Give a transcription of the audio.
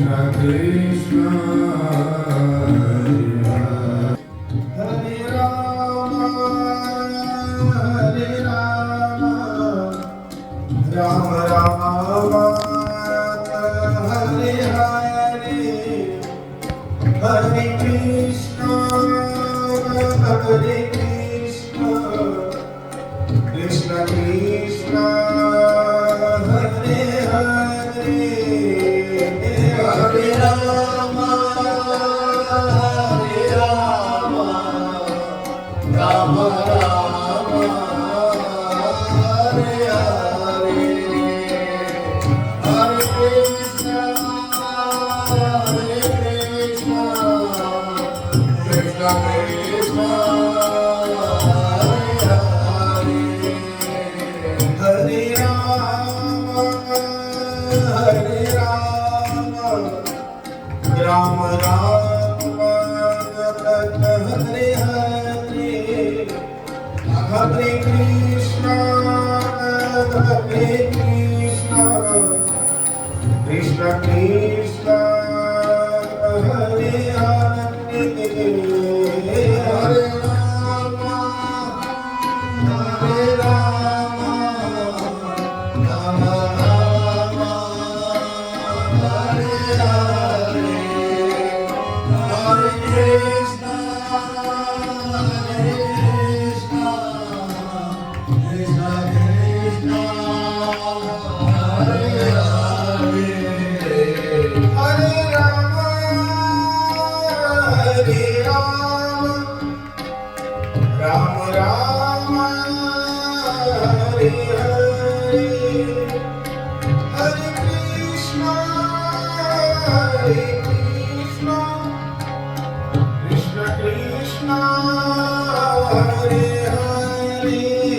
Krishna Hare Rama Rama Rama Hare Hare Hare Krishna Krishna Krishna Hare Hare Hare Rama Rama Rama Hare Hare Hare Krishna Krishna Krishna Hare Rama Rama Rama Hare Hare Hare Krishna Krishna Krishna Hare Hare Hare Rama Rama Rama Hare Hare Hare Krishna Krishna Krishna Hare Hare Hare Rama Rama Rama Hare Hare Hare Krishna